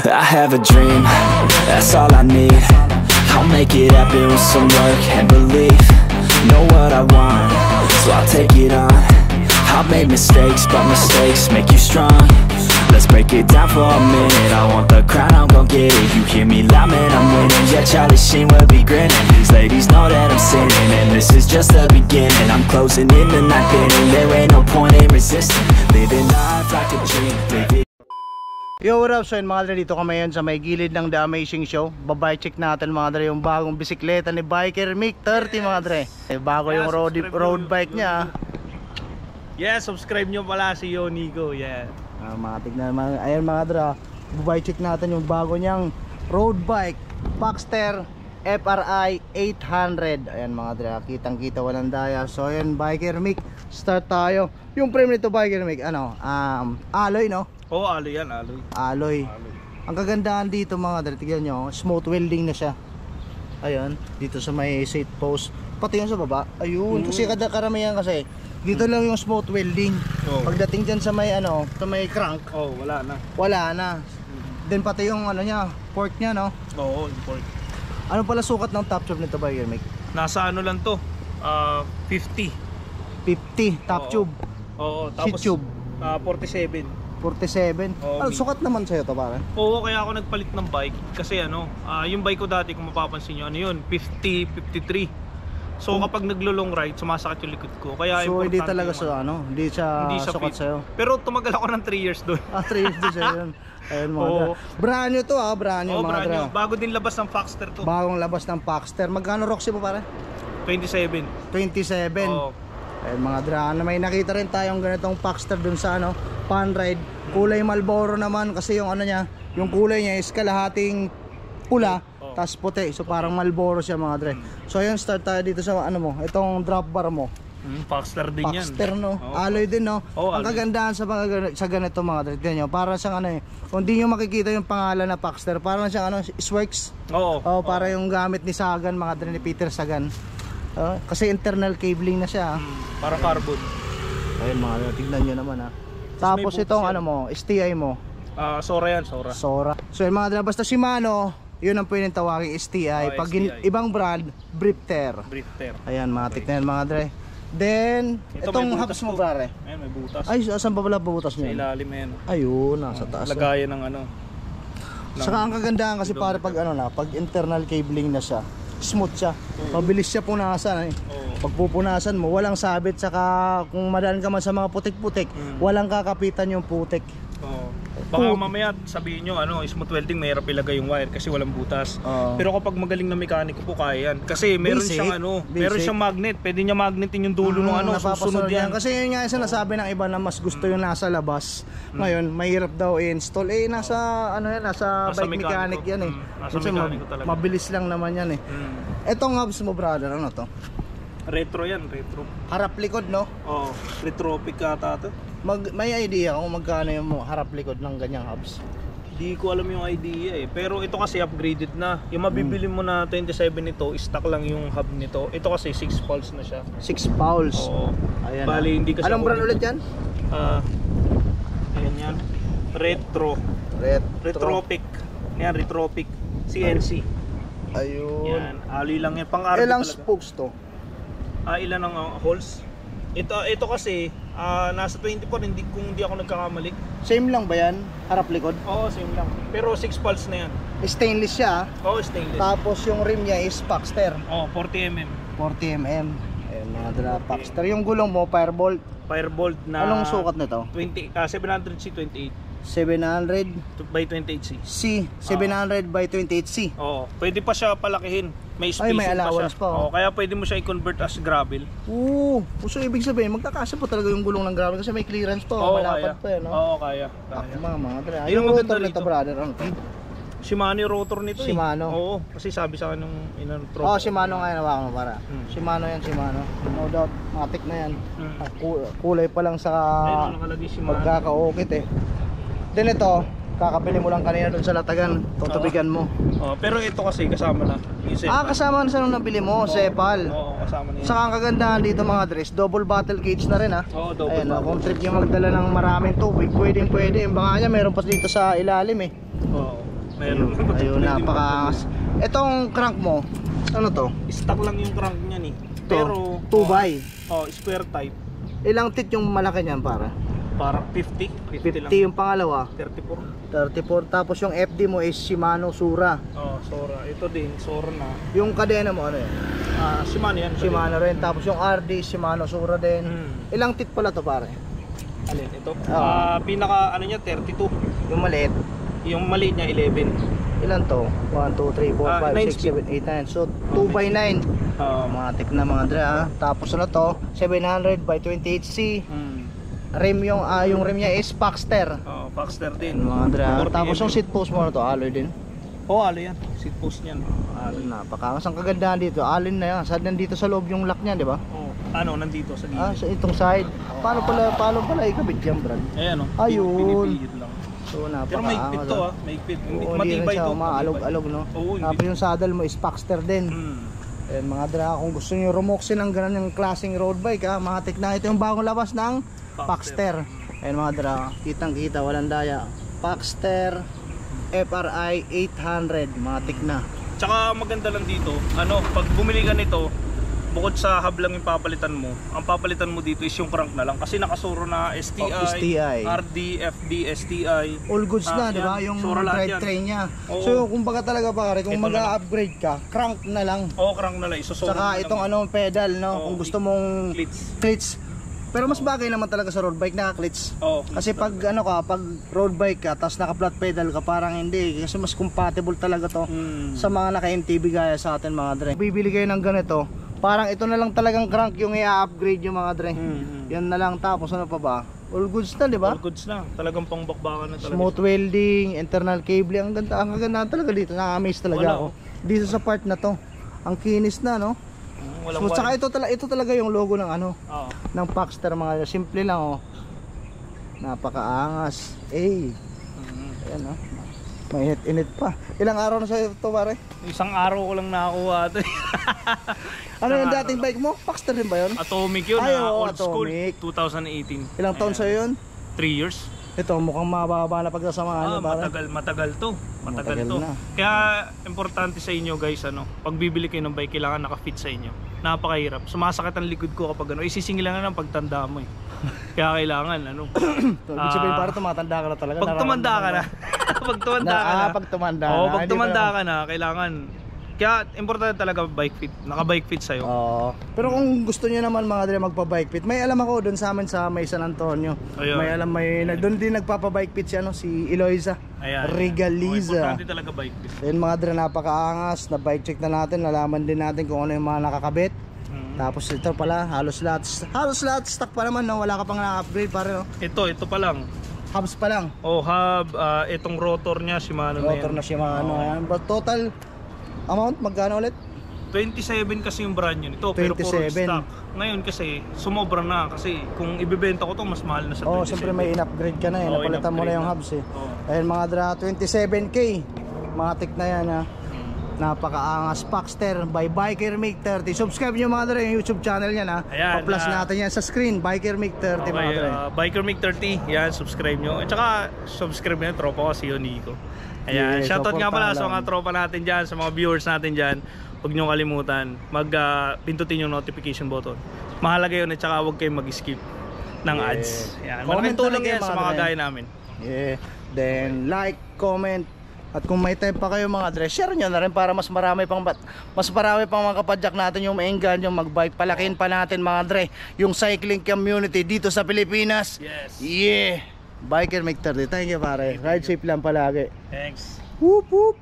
I have a dream, that's all I need. I'll make it happen with some work and belief. Know what I want, so I'll take it on. I've made mistakes, but mistakes make you strong. Let's break it down for a minute. I want the crown, I'm gon' get it. You hear me loud, man, I'm winning. Yeah, Charlie Sheen will be grinning. These ladies know that I'm sinning, and this is just the beginning. I'm closing in the ninth inning. There ain't no point in resisting. Living life like a dream, live it. Yo, what up? So yun mga dre, dito kami ngayon sa may gilid ng The Amazing Show. Babay check natin mga dre yung bagong bisikleta ni Biker Mick 30 mga dre. Bago yung road bike niya. Yeah, subscribe nyo pala si Yonigo. Yeah. Tignan mga, ayan mga dre, babay check natin yung bago niyang road bike Paxter FRI 800. Ayan mga dre, kitang kita walang daya. So ayan Biker Mick, start tayo. Yung frame nito Biker Mick, ano, alloy no? Oo, alloy yan, alloy. Alloy. Ang kagandahan dito mga dre, tignan nyo, smooth welding na siya. Ayun, dito sa may seat post. Pati yung sa baba, ayun. Kasi karamihan kasi dito lang yung smooth welding. Pagdating dyan sa may ano, sa may crank, wala na. wala na. Then pati yung ano niya, fork niya no. Oo, import. Ano pala sukat ng top tube nito Biker Mick? Nasa ano lang to, 50. 50 top tube. Oo, Seat tapos tube 47. 47. Ano sukat naman sa'yo to pare? Oo, kaya ako nagpalit ng bike. Kasi ano, yung bike ko dati kung mapapansin nyo, ano yun, 50, 53. So kapag naglo-long ride, sumasakit yung likod ko. Kaya so hindi talaga sa ano, hindi siya sukat sa'yo. Pero tumagal ako ng 3 years doon. 3 years din siya yun. Ayun mga dra. Brand new to brand new mga dra. Bago din labas ng Paxter to. Bagong labas ng Paxter. Magkano Roxy mo pare? 27. 27. Oo. Ayun mga dra, may nakita rin tayong ganitong Paxter dun sa ano, pan ride. Kulay Marlboro naman kasi yung ano niya, yung kulay niya is kalahating pula, tas puti. So parang Marlboro siya mga dre. So ayun, start tayo dito sa ano mo, itong drop bar mo. Paxter din yan. Paxter no, alloy din no. Ang kagandahan sa ganito mga dre, tignan nyo, para siyang ano kung di nyo makikita yung pangalan na Paxter, parang siyang ano, Swerks. Oo. Para yung gamit ni Sagan mga dre, ni Peter Sagan. Kasi internal cabling na siya. Para carbon. Ayun mga dre, tignan nyo naman Tapos itong ano mo, STI mo. Sora yan, Sora. So yung mga dre, basta Shimano, yun ang pwedeng tawagin STI. Pag STI. Ibang brand, Brifter. Ayan mga tignan mga dre. Then, itong hubs mo pare. Ayan, may butas. Ay, saan pa pala bubutas mo? Sa ilalim yan. Ayun, nasa taas. Lagayan ng ano. Saka ang kagandahan kasi pare pag ano na, pag internal cabling na siya, smooth siya. Mabilis siya punasan Pag pupunasan mo, walang sabit. Saka kung madaan ka man sa mga putik-putik, walang kakapitan yung putik. Baka mamaya sabihin nyo, ano, smooth welding, mahirap ilagay yung wire kasi walang butas. Pero kapag magaling na mekaniko po, kaya yan. Kasi meron siyang ano, meron siyang magnet. Pwede niya magnetin yung dulo ng ano, susunod yan. Kasi yun nga yung sinasabi ng iba na mas gusto yung nasa labas. Ngayon, mahirap daw i-install. Nasa ano yan, nasa bike mechanic yan Nasa mekaniko talaga. Mabilis lang naman yan Etong hubs mo brother, ano to? Retro yan, retro. Harap likod no? Oo, retropic ata to. May idea kung magkano yung harap likod ng ganyang hubs? Di ko alam yung idea pero ito kasi upgraded na. Yung mabibili mo na 27 nito, stock lang yung hub nito. Ito kasi 6 pulse na siya. 6 pulse? Oo. Ayan. Bali, hindi kasi anong brand ulit yan? Ayan yan. Retro. Retropic. Yan, Retropic. CNC. Ayun. Yan, alloy lang yan. Pang-RB ilang talaga. spokes to? Ilan ang holes? Ito kasi nasa 24 kung hindi ako nagkakamali. Same lang ba yan? Harap likod? Oo, same lang. Pero 6 pulse na yan. Stainless siya. Oo, stainless. Tapos yung rim niya is Paxter. Oo, 40mm. 40mm. Ayun mga dala, Paxter. Yung gulong mo, Firebolt. Firebolt na anong sukat nito? 700C 28. 700 by 28C. 700 by 28C. Oo, pwede pa siya palakihin. May spacing may allowance pa. Oo, kaya pwede mo siya i-convert as gravel. So ibig sabihin, magkakasya po talaga yung gulong ng gravel kasi may clearance pa. Malapad pa yan, no? Oo, kaya. Mga dala. Yung rotor nito, brother, ano to? Shimano yung rotor nito Shimano. Oo, kasi sabi sa akin ng inantro. Shimano nga yung hawakan mo para. Shimano yan, Shimano. No doubt, matik na yan. Kulay pa lang sa pagkakaukit Then ito, kakabili mo lang kanina doon sa latagan, tutubigan mo. Pero ito kasi kasama na. Kasama na sa nung nabili mo, Sepal. Oo, kasama na yun. Saka ang kagandahan dito mga dress, double bottle cage na rin Oo, double bottle. Kung trip nyo magdala ng maraming tubig, pwede. Yung baka niya meron pa dito sa ilalim Oo. Meron. Ayun, napakaangas. Itong crank mo, ano to? Stock lang yung crank niyan eh. Pero 2x. square type. Ilang tit yung malaki niyan para? Parang 50 50 lang. yung pangalawa. 34. 34. Tapos yung FD mo is Shimano Sura. Sora. Ito din, Sora na. Yung kadena mo ano yan? Shimano yan. Shimano rin. Tapos yung RD Shimano Sura din. Ilang tit pala to pare? Alin? Ito? Pinaka ano niya, 32. Yung maliit. Yung maliit niya, 11. Ilan to? 1, 2, 3, 4, 5, 6, 7, 8, 9. So 2x9. Matik na mga dre ha. Tapos ano to? 700 by 28C. Rim yung rim niya is Paxter. Paxter din. Mga dre ha. Tapos yung seat post mo na to, alloy din. Alloy yan. Seat post niyan. Napakangas ang kagandahan dito. Alin na yan. Sad nandito sa loob yung lock niya, di ba? Nandito sa gilid. Sa itong side. Paano pala ikabit yan, Brad? Ayan Ayun. Pinipihit lang. So pero maigpit to maigpit. Matibay to. Maalog-alog no. Tapos yung saddle mo is Paxter din. Ayan mga dra, kung gusto nyo rumoxin ng ganun klaseng road bike matik na ito yung bagong labas ng Paxter. Ayan mga dra, kitang kita, walang daya. Paxter FRI 800, matik na. Tsaka maganda lang dito, pag bumili ka nito, bukod sa hub lang yung papalitan mo, ang papalitan mo dito is yung crank na lang kasi nakasuro na STI, RD, FD, STI. All goods na, di ba? Yung drivetrain niya. So kumbaga talaga pare, kung mag-upgrade ka, crank na lang. Crank na lang, isusuro. Saka itong pedal, no? Kung gusto mong clits. Pero mas bagay naman talaga sa road bike naka-clits. Kasi pag pag road bike ka, tapos naka-flat pedal ka, parang hindi. Kasi mas compatible talaga to sa mga naka-MTB gaya sa atin mga dre. Bibili kayo ng ganito, parang ito na lang talagang crank yung i-upgrade yung mga dre. Yan na lang, tapos ano pa ba? All goods na, di ba? All goods na. Talagang pangbakbakan na talaga. Smooth welding, internal cabling, ang ganda talaga dito. Nakaka-amaze talaga ako. Dito sa part na to. Ang kinis na, no? So, saka ito talaga yung logo ng ng Paxter mga simple lang napakaangas ayan mainit-init pa. Ilang araw na sa'yo ito pare? Isang araw ko lang nakakuha ito. Ano yung dating bike mo? Paxter din ba yun? Atomic yun, old school, 2018. Ilang taon sa'yo yun? 3 years. Ito mukhang mababa na pagsasamahan matagal to. Na. Kaya importante sa inyo guys, pag bibili kayo ng bike, kailangan naka-fit sa inyo. Napakahirap. Sumasakit ang likod ko kapag isisingil lang ng pagtanda mo Kaya kailangan Ibig sabihin para tumatanda ka na talaga. Pag tumanda ka na. Pag tumanda ka na, kailangan. Kaya importante talaga bike fit, naka-bike fit sa'yo. Pero kung gusto niyo naman mga dre magpa-bike fit, may alam ako doon sa amin sa May San Antonio. Ayun. Doon din nagpapa-bike fit si Eloisa. Regaliza. Importante talaga bike fit. Ayun mga dre, napakaangas, na bike check na natin, nalaman din natin kung ano yung mga nakakabit. Tapos ito pala, halos lahat stock pa naman, no? Wala ka pang na-upgrade pare, no? Ito pa lang. Hubs pa lang. Hub, itong rotor niya, Shimano na yan. Rotor na Shimano, yan. But total amount, magkano ulit? 27 kasi yung brand yun ito, pero puro stock. Ngayon kasi, sumobra na kasi kung ibebenta ko to mas mahal na sa 27. Siyempre may in-upgrade ka na napalitan mo na yung hubs Ayun mga dra, 27k. Mga tik na yan napakaangas. Paxter by Biker Make 30. Subscribe nyo mga dra yung YouTube channel niya Pa-plus natin yan sa screen, Biker Make 30 mga dra. Biker Make 30, yan, subscribe nyo. At saka, subscribe nyo, tropa ko si Nico. Ayan, shoutout nga pala sa mga tropa natin dyan, sa mga viewers natin dyan. Huwag nyo kalimutan, pindutin yung notification button. Mahalaga yun at saka huwag kayong mag-skip ng ads. Ayan, malaking tulong yan sa mga gaya namin. Then like, comment, at kung may time pa kayo mga dre, share nyo na rin para mas marami pang mga kapadyak natin yung mainggan yung mag-bike. Palakin pa natin mga dre yung cycling community dito sa Pilipinas. Biker Make 30. Thank you pare. Ride safe lang palagi. Thanks. Whoop whoop.